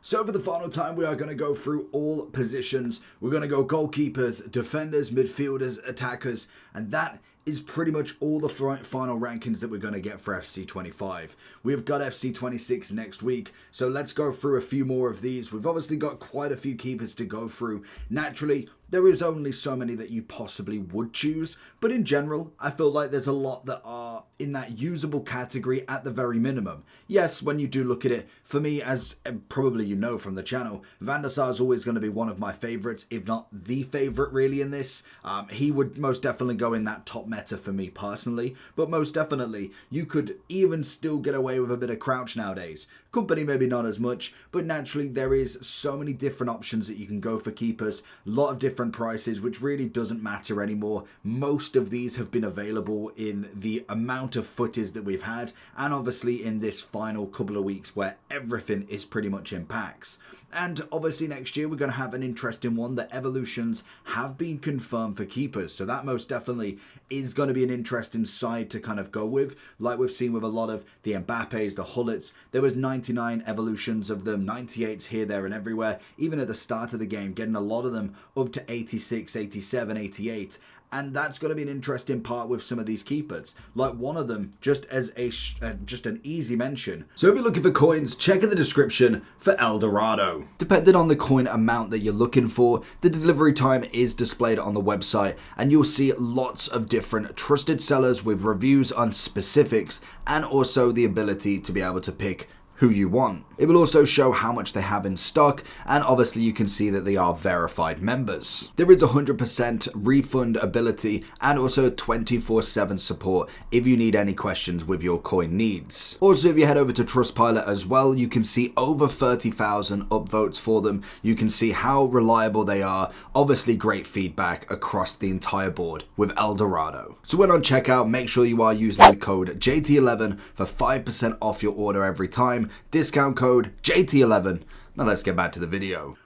So for the final time, we are going to go through all positions. We're going to go goalkeepers, defenders, midfielders, attackers, and that is pretty much all the final rankings that we're going to get for FC25. We've got FC26 next week, so let's go through a few more of these. We've obviously got quite a few keepers to go through. Naturally, there is only so many that you possibly would choose, but in general, I feel like there's a lot that are in that usable category at the very minimum. Yes, when you do look at it, for me, as probably you know from the channel, Van der Sar is always going to be one of my favourites, if not the favourite really in this. He would most definitely go in that top meta for me personally, but most definitely, you could even still get away with a bit of crouch nowadays. Company maybe not as much, but naturally there is so many different options that you can go for keepers, a lot of different prices, which really doesn't matter anymore. Most of these have been available in the amount of footage that we've had, and obviously in this final couple of weeks where everything is pretty much in packs. And obviously next year we're going to have an interesting one. The evolutions have been confirmed for keepers, so that most definitely is going to be an interesting side to kind of go with, like we've seen with a lot of the Mbappes, the Hullets. There was 99 evolutions of them, 98s here, there and everywhere, even at the start of the game, getting a lot of them up to 86, 87, 88. And that's going to be an interesting part with some of these keepers. Like one of them, just as a just an easy mention. So if you're looking for coins, check in the description for El Dorado. Depending on the coin amount that you're looking for, the delivery time is displayed on the website, and you'll see lots of different trusted sellers with reviews on specifics, and also the ability to be able to pick who you want. It will also show how much they have in stock, and obviously you can see that they are verified members. There is 100% refund ability and also 24/7 support if you need any questions with your coin needs. Also, if you head over to Trustpilot as well, you can see over 30,000 upvotes for them. You can see how reliable they are. Obviously great feedback across the entire board with El Dorado. So when on checkout, make sure you are using the code JT11 for 5% off your order every time. Discount code JT11. Now let's get back to the video.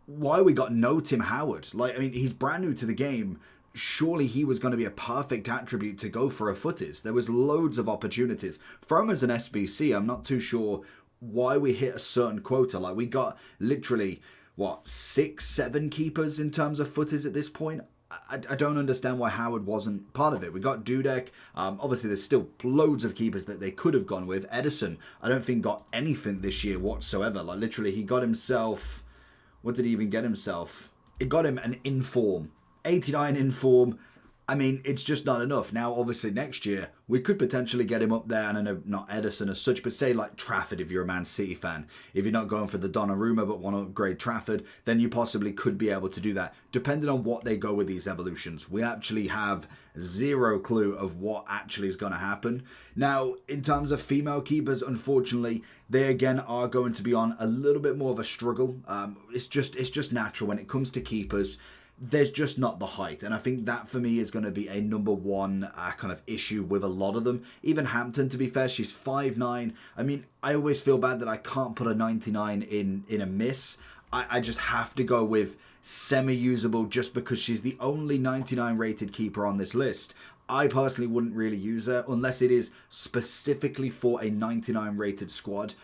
Why we got no Tim Howard? Like, I mean, he's brand new to the game. Surely he was going to be a perfect attribute to go for a footies. There was loads of opportunities. For him as an SBC, I'm not too sure why we hit a certain quota. Like, we got literally, what, 6, 7 keepers in terms of footies at this point? I don't understand why Howard wasn't part of it. We got Dudek. Obviously, there's still loads of keepers that they could have gone with. Edison, I don't think got anything this year whatsoever. Like, literally, he got himself... What did he even get himself? It got him an inform. 89 inform. I mean, it's just not enough. Now, obviously, next year, we could potentially get him up there, and I know not Edison as such, but say like Trafford if you're a Man City fan. If you're not going for the Donnarumma but want to upgrade Trafford, then you possibly could be able to do that, depending on what they go with these evolutions. We actually have zero clue of what actually is going to happen. Now, in terms of female keepers, unfortunately, they again are going to be on a little bit more of a struggle. It's just natural when it comes to keepers. There's just not the height, and I think that for me is going to be a number one kind of issue with a lot of them. Even Hampton, to be fair, she's 5'9". I mean, I always feel bad that I can't put a 99 in a miss. I just have to go with semi-usable just because she's the only 99 rated keeper on this list. I personally wouldn't really use her unless it is specifically for a 99 rated squad.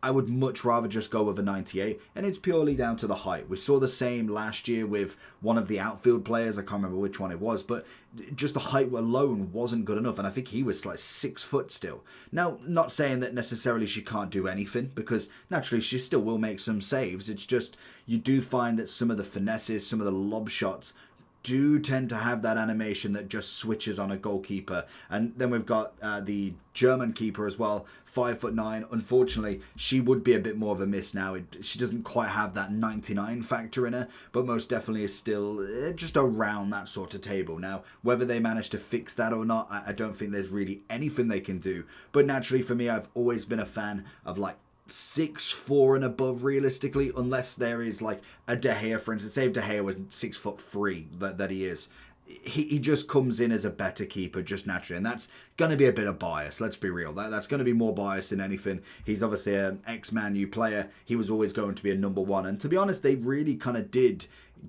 I would much rather just go with a 98, and it's purely down to the height. We saw the same last year with one of the outfield players. I can't remember which one it was, but just the height alone wasn't good enough, and I think he was like 6 foot still. Now, not saying that necessarily she can't do anything, because naturally she still will make some saves. It's just you do find that some of the finesses, some of the lob shots do tend to have that animation that just switches on a goalkeeper. And then we've got the German keeper as well, 5'9". Unfortunately, she would be a bit more of a miss now. She doesn't quite have that 99 factor in her, but most definitely is still just around that sort of table. Now, whether they manage to fix that or not, I don't think there's really anything they can do. But naturally, for me, I've always been a fan of like 6'4" and above realistically, unless there is like a De Gea, for instance. Say if De Gea was 6'3", that he is. He just comes in as a better keeper just naturally, and that's going to be a bit of bias. Let's be real. That's going to be more bias than anything. He's obviously an ex-Man U player. He was always going to be a number one, and to be honest, they really kind of did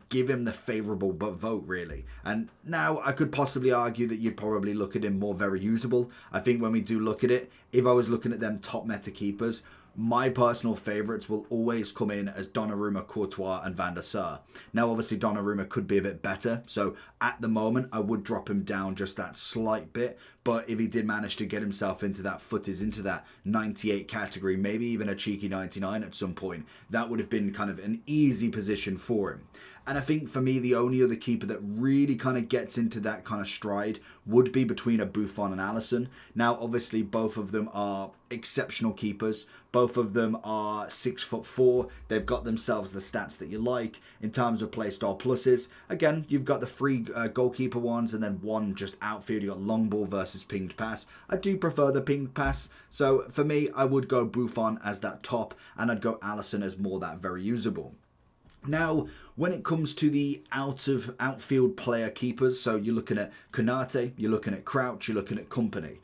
give him the favourable vote, really. And now I could possibly argue that you'd probably look at him more very usable. I think when we do look at it, if I was looking at them top meta keepers, my personal favourites will always come in as Donnarumma, Courtois and Van der Sar. Now obviously Donnarumma could be a bit better, so at the moment I would drop him down just that slight bit, but if he did manage to get himself into that footies, into that 98 category, maybe even a cheeky 99 at some point, that would have been kind of an easy position for him. And I think for me, the only other keeper that really kind of gets into that kind of stride would be between a Buffon and Alisson. Now, obviously, both of them are exceptional keepers. Both of them are 6'4". They've got themselves the stats that you like in terms of playstyle pluses. Again, you've got the free goalkeeper ones and then one just outfield. You've got long ball versus pinged pass. I do prefer the pinged pass. So for me, I would go Buffon as that top and I'd go Alisson as more that very usable. Now, when it comes to the outfield player keepers, so you're looking at Konate, you're looking at Crouch, you're looking at Company.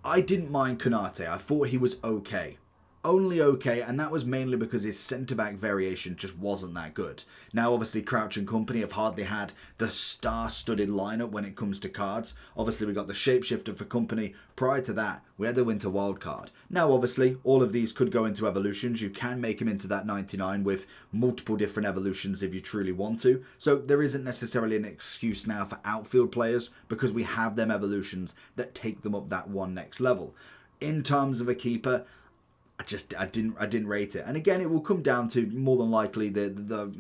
I didn't mind Konate. I thought he was okay. Only okay, and that was mainly because his centre-back variation just wasn't that good. Now, obviously, Crouch and Company have hardly had the star-studded lineup when it comes to cards. Obviously, we got the Shapeshifter for Company. Prior to that, we had the Winter Wildcard. Now, obviously, all of these could go into evolutions. You can make him into that 99 with multiple different evolutions if you truly want to. So there isn't necessarily an excuse now for outfield players because we have them evolutions that take them up that one next level. In terms of a keeper, I didn't rate it. And again, it will come down to more than likely the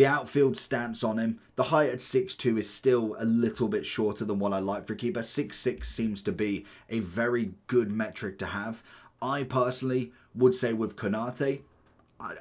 outfield stance on him. The height at 6'2" is still a little bit shorter than what I like for a keeper. 6'6" seems to be a very good metric to have. I personally would say with Konate,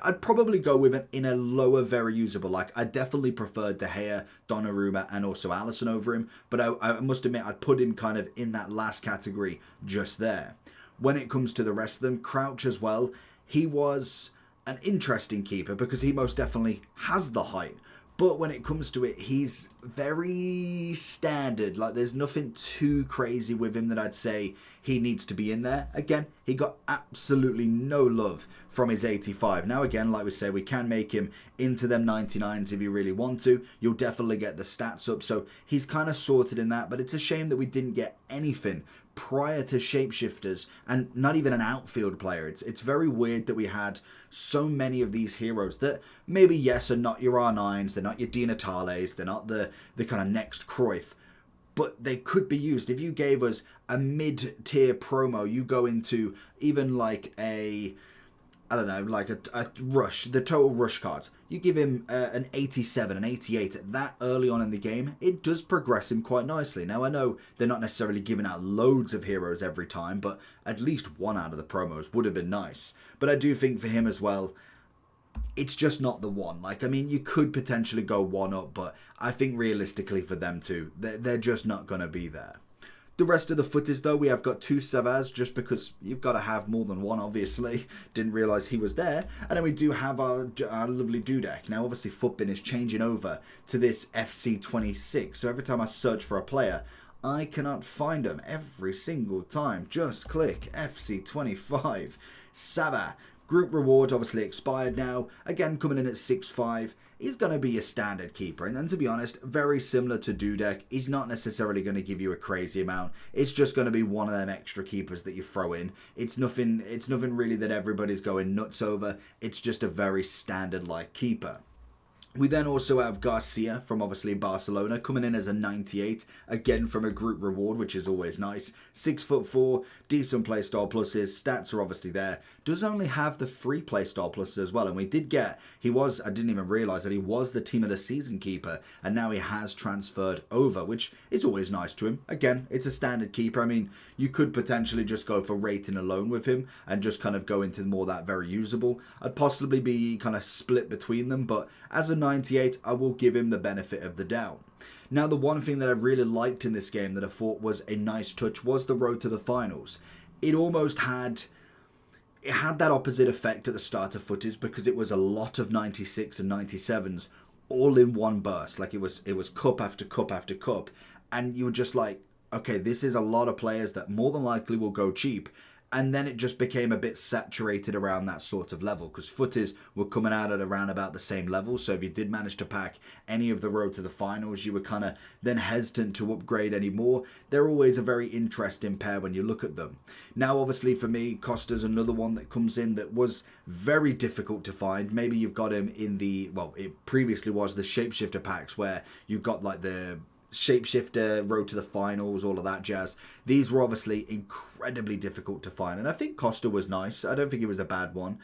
I'd probably go with it in a lower, very usable. Like, I definitely preferred De Gea, Donnarumma, and also Alisson over him. But I must admit, I'd put him kind of in that last category just there. When it comes to the rest of them, Crouch as well, he was an interesting keeper because he most definitely has the height. But when it comes to it, he's very standard. Like, there's nothing too crazy with him that I'd say he needs to be in there. Again, he got absolutely no love from his 85. Now, again, like we say, we can make him into them 99s if you really want to. You'll definitely get the stats up. So he's kind of sorted in that. But it's a shame that we didn't get anything prior to Shapeshifters and not even an outfield player. It's very weird that we had so many of these heroes that maybe, yes, are not your R9s, they're not your Di Natales, they're not the kind of next Cruyff, but they could be used. If you gave us a mid-tier promo, you go into even like a, I don't know, like a rush, the total rush cards. You give him an 87, an 88 that early on in the game, it does progress him quite nicely. Now, I know they're not necessarily giving out loads of heroes every time, but at least one out of the promos would have been nice. But I do think for him as well, it's just not the one. Like, I mean, you could potentially go one up, but I think realistically for them two, they're just not going to be there. The rest of the footage, though, we have got two Savas, just because you've got to have more than one, obviously. Didn't realise he was there. And then we do have our lovely Dudek. Now, obviously, Footbin is changing over to this FC 26. So every time I search for a player, I cannot find them every single time. Just click FC 25. Sava. Group reward obviously expired now. Again, coming in at 6'5". He's going to be a standard keeper. And then, to be honest, very similar to Dudek. He's not necessarily going to give you a crazy amount. It's just going to be one of them extra keepers that you throw in. It's nothing really that everybody's going nuts over. It's just a very standard-like keeper. We then also have Garcia from obviously Barcelona coming in as a 98, again from a group reward, which is always nice. 6'4", decent playstyle pluses, stats are obviously there. Does only have the free playstyle pluses as well, and we did get, I didn't even realise that he was the team of the season keeper, and now he has transferred over, which is always nice to him. Again, it's a standard keeper. I mean, you could potentially just go for rating alone with him and just kind of go into more that very usable. I'd possibly be kind of split between them, but as a 98, I will give him the benefit of the doubt. Now, the one thing that I really liked in this game that I thought was a nice touch was the road to the finals. It almost had that opposite effect at the start of footage because it was a lot of 96 and 97s all in one burst. Like, it was cup after cup after cup, and you were just like, okay, this is a lot of players that more than likely will go cheap. And then it just became a bit saturated around that sort of level because footies were coming out at around about the same level. So if you did manage to pack any of the road to the finals, you were kind of then hesitant to upgrade anymore. They're always a very interesting pair when you look at them. Now, obviously for me, Costa's another one that comes in that was very difficult to find. Maybe you've got him in the, well, it previously was the shapeshifter packs where you've got like the shapeshifter, road to the finals, all of that jazz. These were obviously incredibly difficult to find, and I think Costa was nice. I don't think he was a bad one.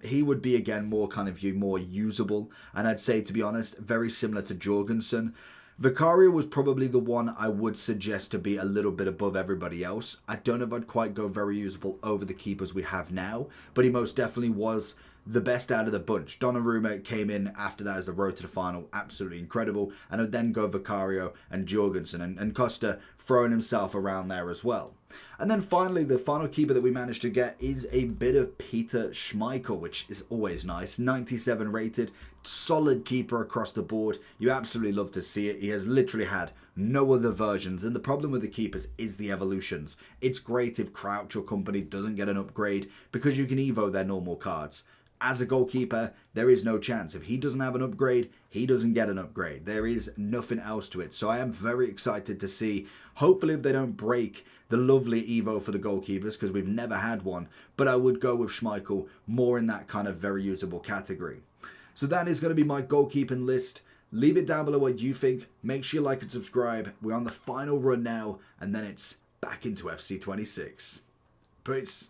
He would be again more kind of more usable, and I'd say, to be honest, very similar to Jorgensen. Vicario was probably the one I would suggest to be a little bit above everybody else. I don't know if I'd quite go very usable over the keepers we have now, but he most definitely was the best out of the bunch. Donnarumma came in after that as the road to the final, absolutely incredible, and I'd then go Vicario and Jorgensen, and Costa throwing himself around there as well. And then finally, the final keeper that we managed to get is a bit of Peter Schmeichel, which is always nice. 97 rated, solid keeper across the board. You absolutely love to see it. He has literally had no other versions, and the problem with the keepers is the evolutions. It's great if Crouch or company doesn't get an upgrade because you can evo their normal cards. As a goalkeeper, there is no chance. If he doesn't have an upgrade, he doesn't get an upgrade. There is nothing else to it. So I am very excited to see, hopefully if they don't break the lovely Evo for the goalkeepers, because we've never had one, but I would go with Schmeichel more in that kind of very usable category. So that is going to be my goalkeeping list. Leave it down below what you think. Make sure you like and subscribe. We're on the final run now, and then it's back into FC 26. Peace.